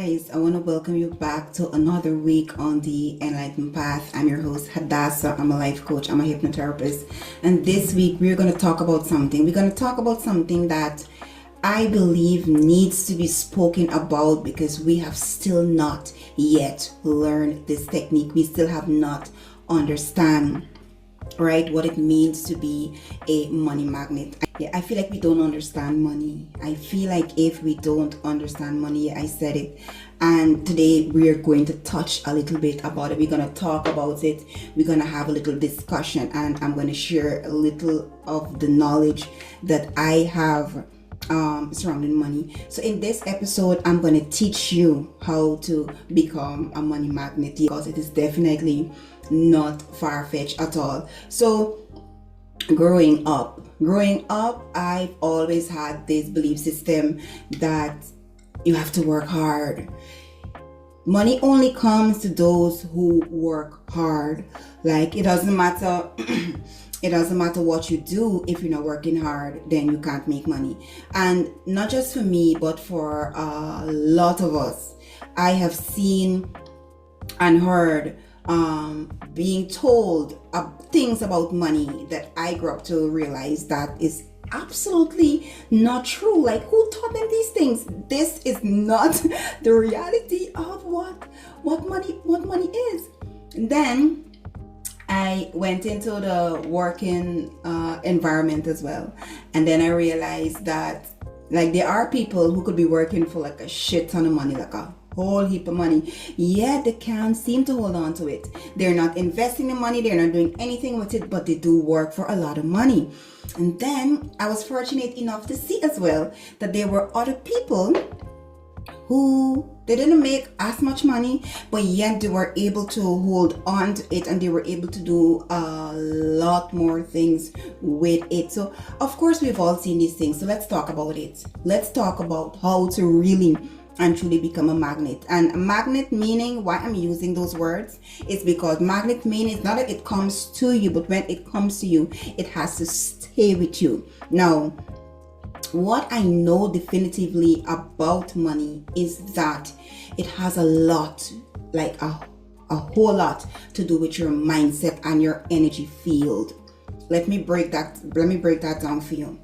guys, I want to welcome you back to another week on the Enlightened Path. I'm your host, Hadassah. I'm a life coach, I'm a hypnotherapist. And this week we're going to talk about something. We're going to talk about something that I believe needs to be spoken about because we have still not yet learned this technique. We still have not understand, right, what it means to be a money magnet. I feel like we don't understand money. I feel like if we don't understand money, I said it. And today we are going to touch a little bit about it. We're going to talk about it. We're going to have a little discussion, and I'm going to share a little of the knowledge that I have surrounding money. So in this episode, I'm going to teach you how to become a money magnet, because it is definitely not far-fetched at all. So growing up, I've always had this belief system that you have to work hard. Money only comes to those who work hard. Like, it doesn't matter it doesn't matter what you do. If you're not working hard, then you can't make money. And not just for me, but for a lot of us, I have seen and heard being told things about money that I grew up to realize that is absolutely not true. Like, who taught them these things? This is not the reality of what money is. And then I went into the working environment as well, and then I realized that, like, there are people who could be working for like a shit ton of money, like a whole heap of money, yet they can't seem to hold on to it. They're not investing the money, they're not doing anything with it, but they do work for a lot of money. And then I was fortunate enough to see as well that there were other people who they didn't make as much money, but yet they were able to hold on to it, and they were able to do a lot more things with it. So of course we've all seen these things. So let's talk about it. Let's talk about how to really and truly become a magnet. And a magnet, meaning, why I'm using those words is because magnet meaning it's not that it comes to you, but when it comes to you, it has to stay with you. Now, what I know definitively about money is that it has a lot, like a whole lot to do with your mindset and your energy field. Let me break that down for you.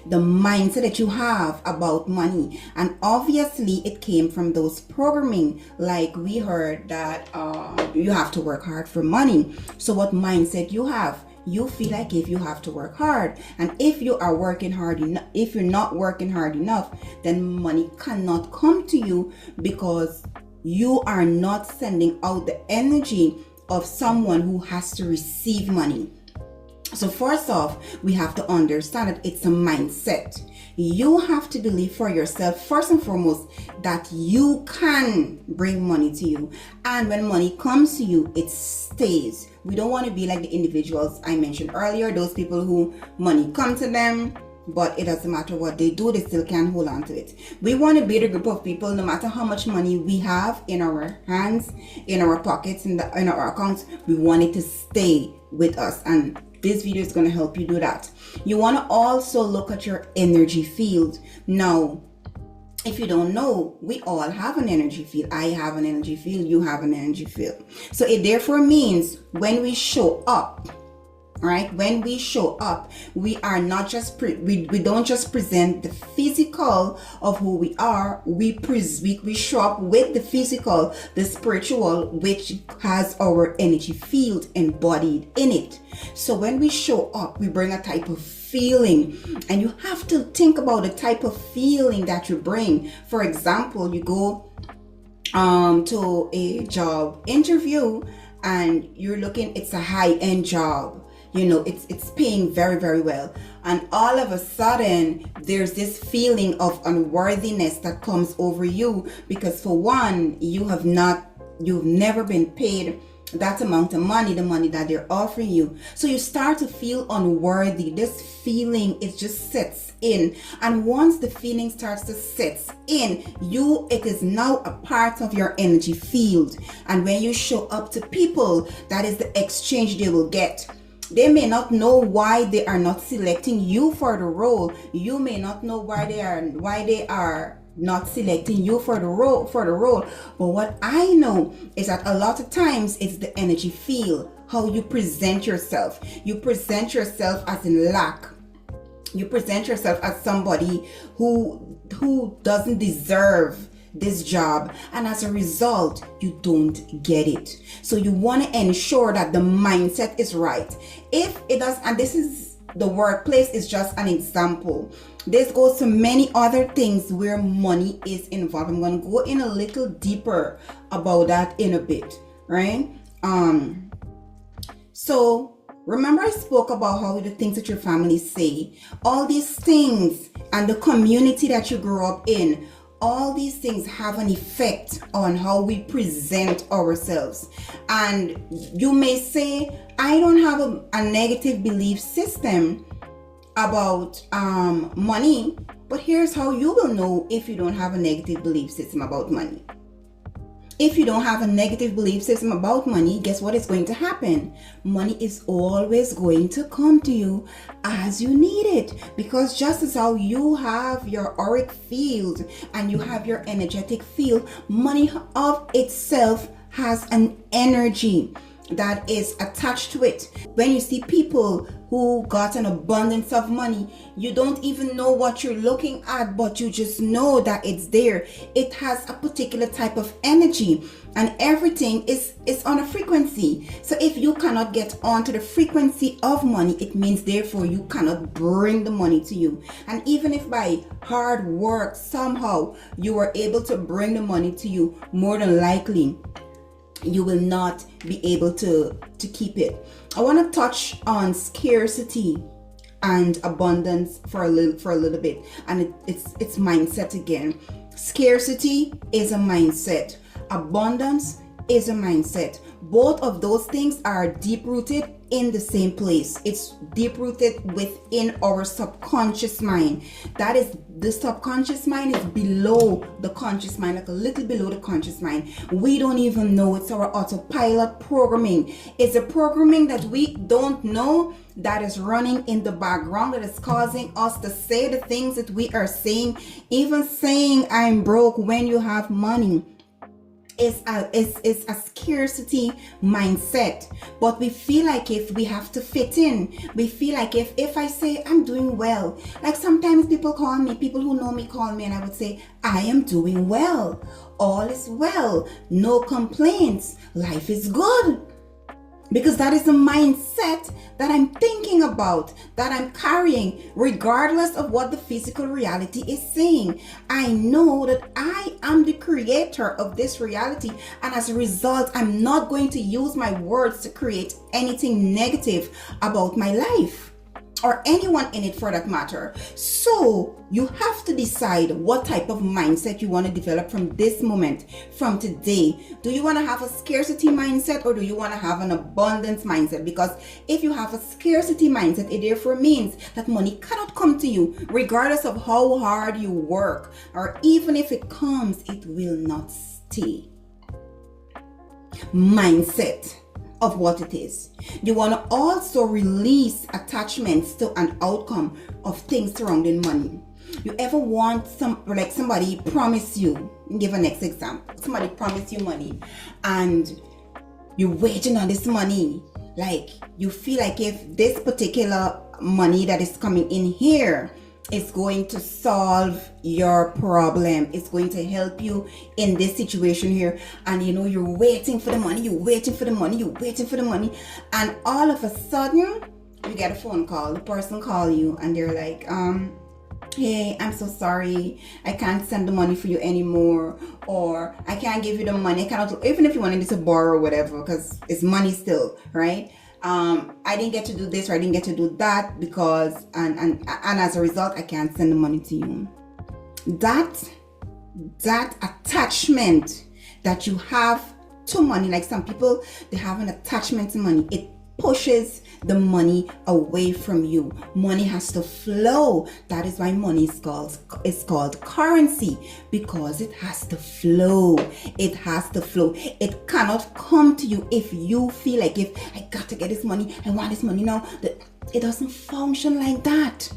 The mindset that you have about money, and obviously it came from those programming, like we heard that you have to work hard for money. So what mindset you have? You feel like if you have to work hard, and if you are working hard enough, if you're not working hard enough, then money cannot come to you, because you are not sending out the energy of someone who has to receive money. So first off, we have to understand that it's a mindset. You have to believe for yourself, first and foremost, that you can bring money to you. And when money comes to you, it stays. We don't want to be like the individuals I mentioned earlier, those people who money come to them, but it doesn't matter what they do, they still can't hold on to it. We want to be the group of people, no matter how much money we have in our hands, in our pockets, in our accounts, we want it to stay with us. And this video is going to help you do that. You want to also look at your energy field. Now, if you don't know, we all have an energy field. I have an energy field. You have an energy field. So it therefore means when we show up, right? When we show up, we are not just we don't just present the physical of who we are. We show up with the physical, the spiritual, which has our energy field embodied in it. So when we show up, we bring a type of feeling, and you have to think about the type of feeling that you bring. For example, you go to a job interview, and you're looking, it's a high-end job. You know, it's paying very, very well. And all of a sudden, there's this feeling of unworthiness that comes over you, because for one, you've never been paid that amount of money, the money that they're offering you. So you start to feel unworthy. This feeling, it just sets in. And once the feeling starts to set in, it is now a part of your energy field. And when you show up to people, that is the exchange they will get. They may not know why they are not selecting you for the role. You may not know why they are not selecting you for the role. But what I know is that a lot of times it's the energy field, how you present yourself. You present yourself as in lack. You present yourself as somebody who doesn't deserve this job, and as a result you don't get it. So you want to ensure that the mindset is right. If it does, and this is the workplace is just an example, this goes to many other things where money is involved. I'm going to go in a little deeper about that in a bit, right? So remember I spoke about how the things that your family say, all these things, and the community that you grew up in, all these things have an effect on how we present ourselves. And you may say, I don't have a negative belief system about money, but here's how you will know if you don't have a negative belief system about money. If you don't have a negative belief system about money, guess what is going to happen? Money is always going to come to you as you need it. Because just as how you have your auric field and you have your energetic field, money of itself has an energy that is attached to it. When you see people who got an abundance of money, you don't even know what you're looking at, but you just know that it's there. It has a particular type of energy, and everything is on a frequency. So if you cannot get onto the frequency of money, it means therefore you cannot bring the money to you. And even if by hard work somehow you are able to bring the money to you, more than likely you will not be able to keep it. I want to touch on scarcity and abundance for a little bit, and it's mindset again. Scarcity is a mindset. Abundance is a mindset. Both of those things are deep rooted in the same place. It's deep rooted within our subconscious mind. That is, the subconscious mind is below the conscious mind, like a little below the conscious mind. We don't even know. It's our autopilot programming. It's a programming that we don't know that is running in the background, that is causing us to say the things that we are saying. Even saying I'm broke when you have money is a scarcity mindset. But we feel like if we have to fit in, we feel like if I say I'm doing well, like sometimes people who know me call me, and I would say I am doing well, all is well, no complaints, life is good. Because that is the mindset that I'm thinking about, that I'm carrying, regardless of what the physical reality is saying. I know that I am the creator of this reality, and as a result, I'm not going to use my words to create anything negative about my life, or anyone in it for that matter. So you have to decide what type of mindset you want to develop from this moment, from today. Do you want to have a scarcity mindset, or do you want to have an abundance mindset? Because if you have a scarcity mindset, it therefore means that money cannot come to you regardless of how hard you work, or even if it comes, it will not stay. Mindset of what it is. You want to also release attachments to an outcome of things surrounding money. You ever want somebody promise you, give a next example, somebody promise you money and you're waiting on this money, like you feel like if this particular money that is coming in here is going to solve your problem, it's going to help you in this situation here, and you're waiting for the money, and all of a sudden you get a phone call. The person call you and they're like, hey, I'm so sorry, I can't send the money for you anymore, or I can't give you the money, I cannot, even if you wanted to borrow or whatever, because it's money still, right? I didn't get to do this, or I didn't get to do that because, and as a result, I can't send the money to you. That attachment that you have to money, like some people, they have an attachment to money. It pushes the money away from you. Money has to flow. That is why money is called currency, because it has to flow. It has to flow. It cannot come to you if you feel like, if I got to get this money, I want this money now. It doesn't function like that.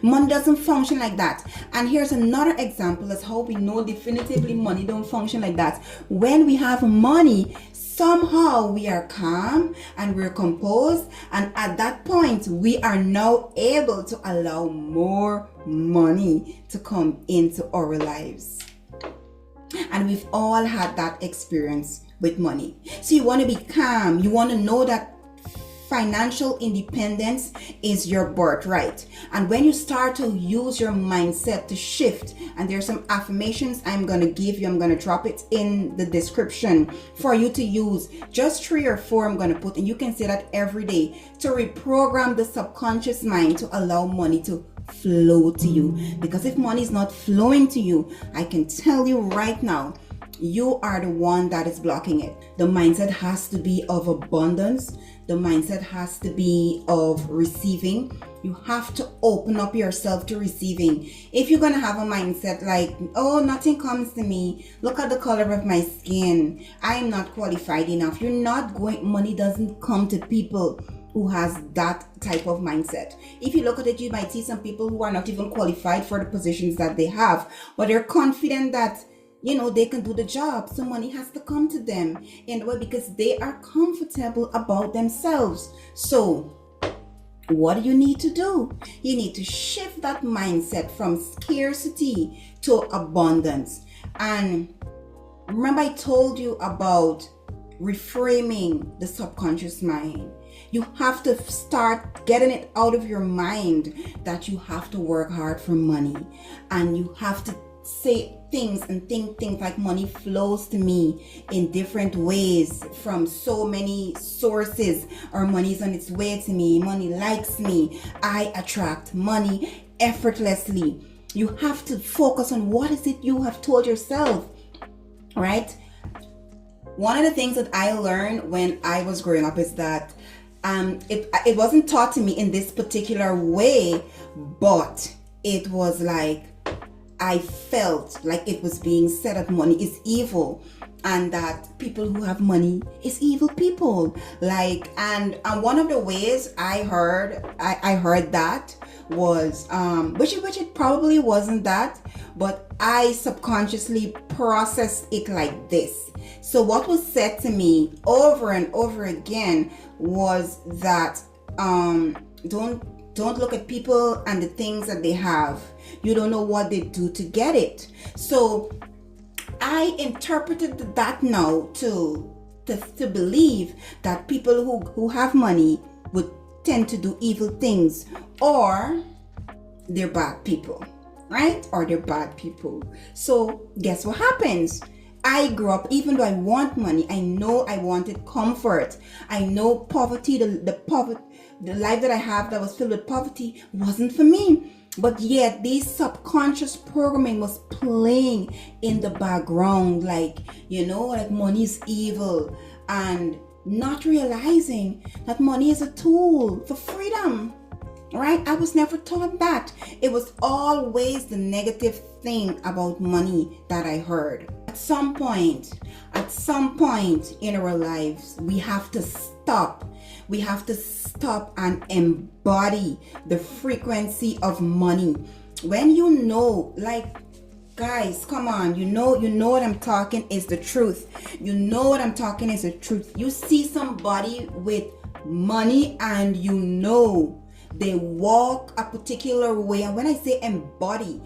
Money doesn't function like that. And here's another example as how we know definitively money don't function like that. When we have money, somehow we are calm and we're composed, and at that point we are now able to allow more money to come into our lives. And we've all had that experience with money. So you want to be calm. You want to know that financial independence is your birthright. And when you start to use your mindset to shift, and there's some affirmations I'm going to give you, I'm going to drop it in the description for you to use. Just 3 or 4 I'm going to put, and you can say that every day to reprogram the subconscious mind to allow money to flow to you. Because if money is not flowing to you, I can tell you right now, you are the one that is blocking it. The mindset has to be of abundance. The mindset has to be of receiving. You have to open up yourself to receiving. If you're going to have a mindset like, oh, nothing comes to me, look at the color of my skin, I am not qualified enough, you're not going, money doesn't come to people who has that type of mindset. If you look at it, you might see some people who are not even qualified for the positions that they have, but they're confident that they can do the job. So money has to come to them in a way because they are comfortable about themselves. So what do you need to do? You need to shift that mindset from scarcity to abundance. And remember, I told you about reframing the subconscious mind. You have to start getting it out of your mind that you have to work hard for money, and you have to say things and think things like money flows to me in different ways from so many sources, or money is on its way to me, money likes me, I attract money effortlessly. You have to focus on what is it you have told yourself, right? One of the things that I learned when I was growing up is that it wasn't taught to me in this particular way, but it was like I felt like it was being said that money is evil, and that people who have money is evil people. And one of the ways I heard that was which it probably wasn't that, but I subconsciously processed it like this. So what was said to me over and over again was that don't look at people and the things that they have. You don't know what they do to get it. So I interpreted that now to believe that people who have money would tend to do evil things, or they're bad people, right? Or they're bad people. So guess what happens? I grew up, even though I want money, I know I wanted comfort. I know poverty, the life that I have that was filled with poverty wasn't for me. But yet this subconscious programming was playing in the background, like money is evil, and not realizing that money is a tool for freedom, right? I was never taught that. It was always the negative thing about money that I heard. At some point in our lives, we have to stop. We have to stop and embody the frequency of money. When guys, come on, you know what I'm talking is the truth. You know what I'm talking is the truth. You see somebody with money and they walk a particular way. And when I say embody,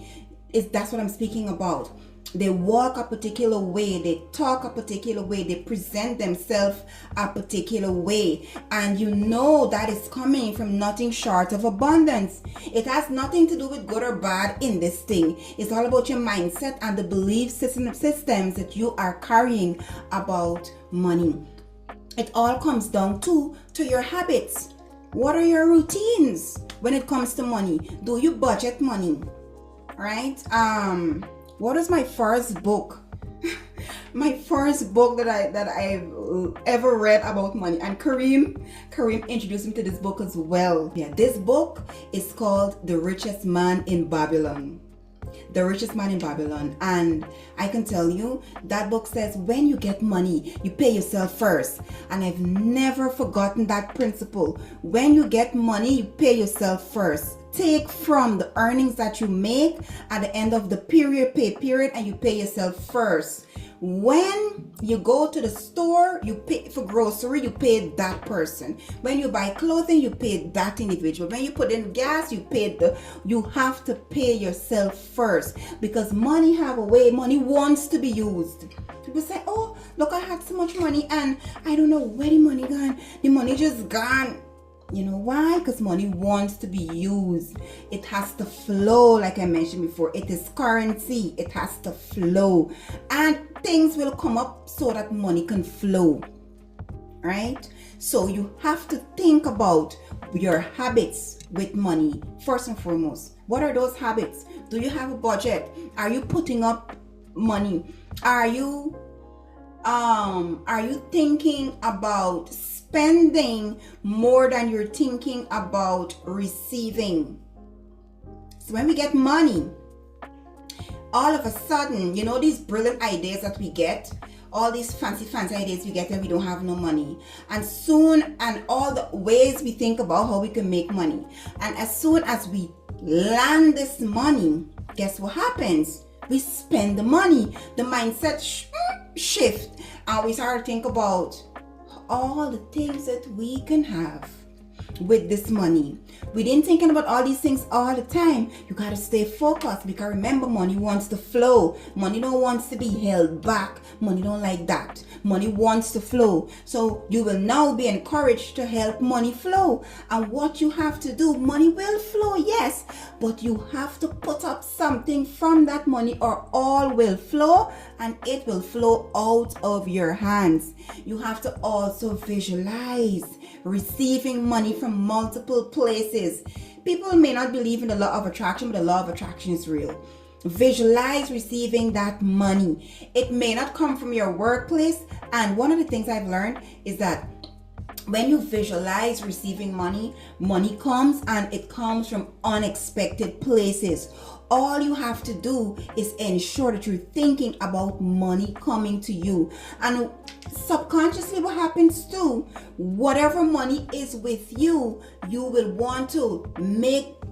that's what I'm speaking about. They walk a particular way, they talk a particular way, they present themselves a particular way, and that is coming from nothing short of abundance. It has nothing to do with good or bad in this thing. It's all about your mindset and the belief systems that you are carrying about money. It all comes down to your habits. What are your routines when it comes to money? Do you budget money? Right? What is my first book? My first book that I've ever read about money, and Kareem introduced me to this book as well. Yeah, this book is called The Richest Man in Babylon. The Richest Man in Babylon. And I can tell you, that book says when you get money, you pay yourself first. And I've never forgotten that principle. When you get money, you pay yourself first. take from the earnings that you make at the end of the pay period, and you pay yourself first. When you go to the store, you pay for grocery, you pay that person. When you buy clothing, you pay that individual. When you put in gas, you have to pay yourself first, because money have a way, money wants to be used. People say, oh, look, I had so much money and I don't know where the money gone. The money just gone. You know why? Because money wants to be used. It has to flow, like I mentioned before. It is currency. It has to flow. And things will come up so that money can flow. Right? So you have to think about your habits with money first and foremost. What are those habits? Do you have a budget? Are you putting up money? Are you thinking about spending more than you're thinking about receiving? So when we get money, all of a sudden, you know, these brilliant ideas that we get, all these fancy ideas we get when we don't have no money, and all the ways we think about how we can make money, and as soon as we land this money, guess what happens? We spend the money. The mindset shift, and we start to think about all the things that we can have with this money. We didn't thinking about all these things all the time. You got to stay focused, because remember, money wants to flow. Money don't wants to be held back. Money don't like that. Money wants to flow. So you will now be encouraged to help money flow. And what you have to do, money will flow, yes, but you have to put up something from that money, or all will flow and it will flow out of your hands. You have to also visualize receiving money from multiple places. People may not believe in the law of attraction, but the law of attraction is real. Visualize receiving that money. It may not come from your workplace, and one of the things I've learned is that when you visualize receiving money, money comes, and it comes from unexpected places. All you have to do is ensure that you're thinking about money coming to you. And subconsciously, what happens too, whatever money is with you, you will want to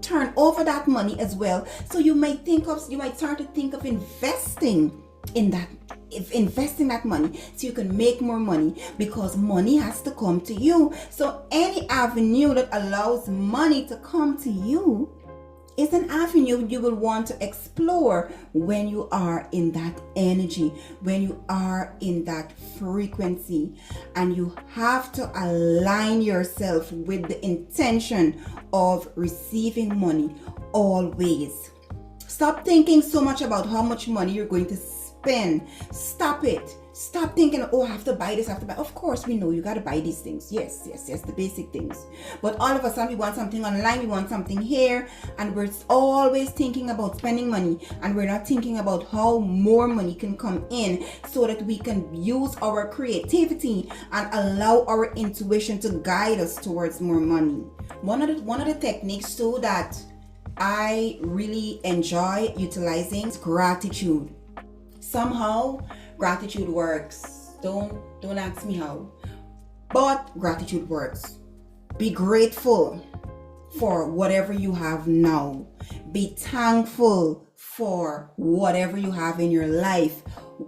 turn over that money as well. So you might start to think of investing in that. Investing that money so you can make more money, because money has to come to you. So any avenue that allows money to come to you is an avenue you will want to explore when you are in that energy, when you are in that frequency. And you have to align yourself with the intention of receiving money always. Stop thinking so much about how much money you're going to spend. Stop it. Stop thinking, oh, I have to buy this, I have to buy. Of course, we know you got to buy these things. Yes, the basic things. But all of a sudden, we want something online, we want something here, and we're always thinking about spending money, and we're not thinking about how more money can come in so that we can use our creativity and allow our intuition to guide us towards more money. One of the techniques too that I really enjoy utilizing is gratitude. Somehow gratitude works. Don't ask me how, but gratitude works. Be grateful for whatever you have now. Be thankful for whatever you have in your life.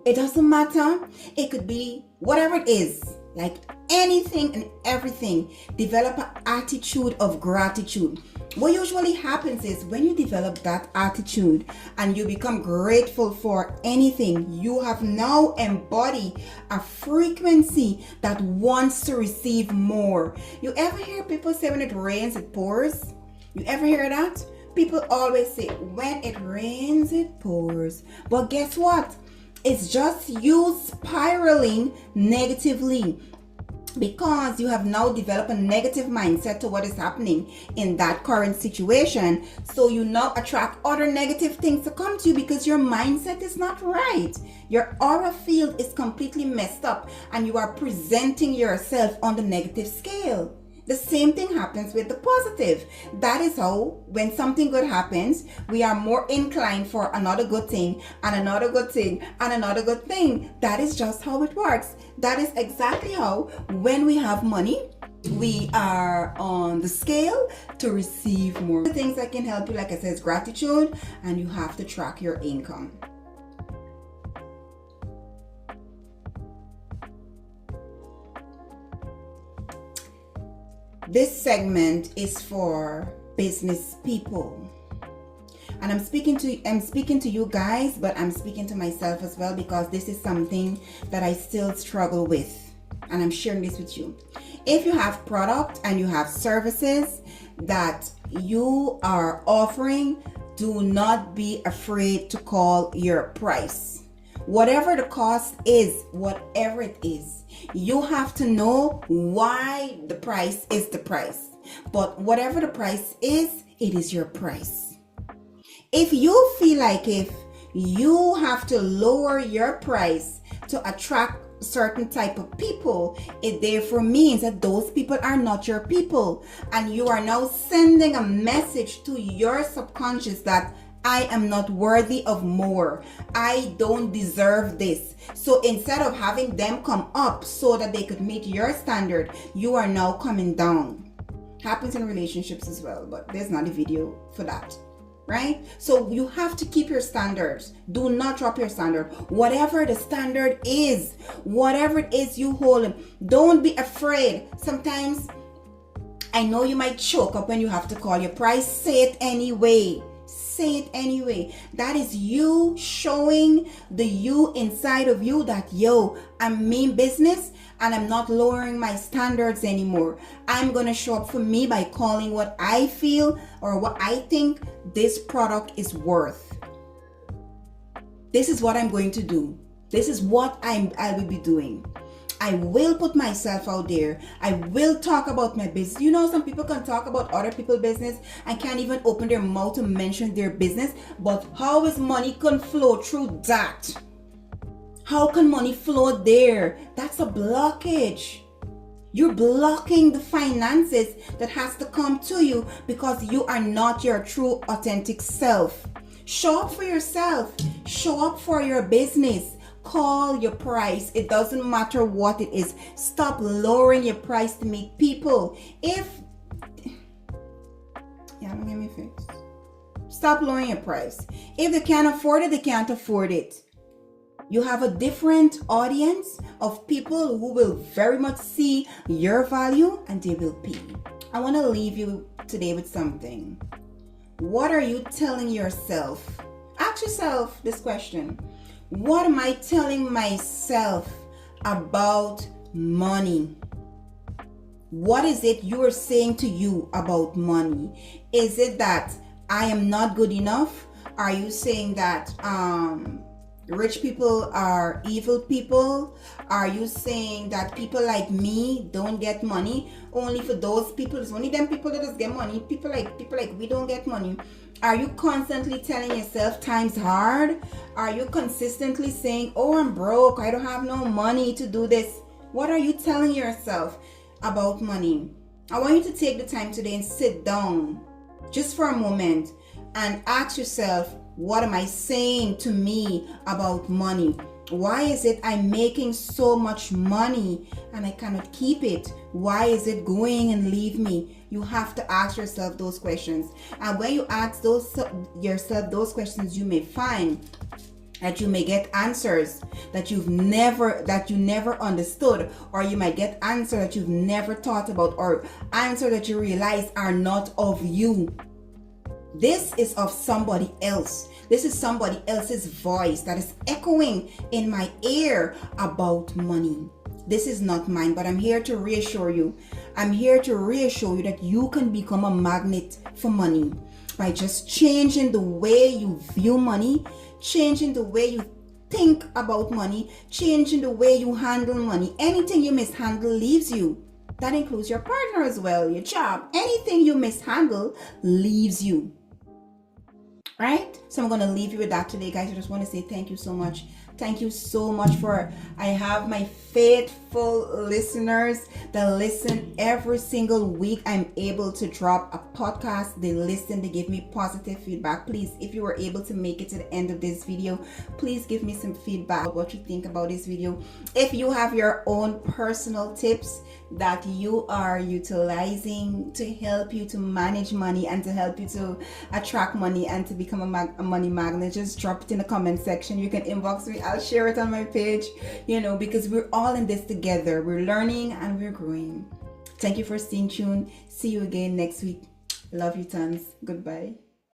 It doesn't matter. It could be whatever it is, like anything and everything. Develop an attitude of gratitude. What usually happens is when you develop that attitude and you become grateful for anything, you have now embodied a frequency that wants to receive more. You ever hear people say when it rains, it pours? You ever hear that? People always say when it rains, it pours. But guess what? It's just you spiraling negatively, because you have now developed a negative mindset to what is happening in that current situation. So you now attract other negative things to come to you because your mindset is not right. Your aura field is completely messed up, and you are presenting yourself on the negative scale. The same thing happens with the positive. That is how, when something good happens, we are more inclined for another good thing and another good thing and another good thing. That is just how it works. That is exactly how, when we have money, we are on the scale to receive more. The things that can help you, like I said, is gratitude, and you have to track your income. This segment is for business people. And I'm speaking to you guys, but I'm speaking to myself as well, because this is something that I still struggle with, and I'm sharing this with you. If you have product and you have services that you are offering, do not be afraid to call your price. Whatever the cost is, whatever it is, you have to know why the price is the price. But whatever the price is, it is your price. If you feel like if you have to lower your price to attract certain type of people, it therefore means that those people are not your people, and you are now sending a message to your subconscious that I am not worthy of more. I don't deserve this. So instead of having them come up so that they could meet your standard, you are now coming down. Happens in relationships as well, but there's not a video for that. Right? So you have to keep your standards. Do not drop your standard. Whatever the standard is, whatever it is you hold, don't be afraid. Sometimes I know you might choke up when you have to call your price. Say it anyway. Say it anyway. That is you showing the you inside of you that, yo, I mean business, and I'm not lowering my standards anymore. I'm going to show up for me by calling what I feel or what I think this product is worth. This is what I'm going to do. This is what I will be doing. I will put myself out there. I will talk about my business. You know, some people can talk about other people's business and can't even open their mouth to mention their business. But how is money can flow through that? How can money flow there? That's a blockage. You're blocking the finances that has to come to you because you are not your true authentic self. Show up for yourself. Show up for your business. Call your price. It doesn't matter what it is. Stop lowering your price to meet people. Don't get me fixed. Stop lowering your price. If they can't afford it, they can't afford it. You have a different audience of people who will very much see your value and they will pay. I want to leave you today with something. What are you telling yourself? Ask yourself this question. What am I telling myself about money? What is it you're saying to you about money? Is it that I am not good enough? Are you saying that rich people are evil people? Are you saying that people like me don't get money? Only for those people, it's only them people that just get money. People like we don't get money. Are you constantly telling yourself time's hard? Are you consistently saying, oh, I'm broke, I don't have no money to do this? What are you telling yourself about money? I want you to take the time today and sit down just for a moment and ask yourself, what am I saying to me about money? Why is it I'm making so much money and I cannot keep it? Why is it going and leave me? You have to ask yourself those questions. And when you ask yourself those questions, you may find that you may get answers that you never understood, or you might get answers that you've never thought about, or answers that you realize are not of you. This is of somebody else. This is somebody else's voice that is echoing in my ear about money. This is not mine, but I'm here to reassure you. I'm here to reassure you that you can become a magnet for money by just changing the way you view money, changing the way you think about money, changing the way you handle money. Anything you mishandle leaves you. That includes your partner as well, your job. Anything you mishandle leaves you. Right? So I'm going to leave you with that today, guys. I just want to say thank you so much. Thank you so much I have my faith faithful listeners that listen every single week. I'm able to drop a podcast. They listen, they give me positive feedback. Please, if you were able to make it to the end of this video, please give me some feedback about what you think about this video. If you have your own personal tips that you are utilizing to help you to manage money and to help you to attract money and to become a money magnet, just drop it in the comment section. You can inbox me. I'll share it on my page, because we're all in this together. We're learning and we're growing. Thank you for staying tuned. See you again next week. Love you tons. Goodbye.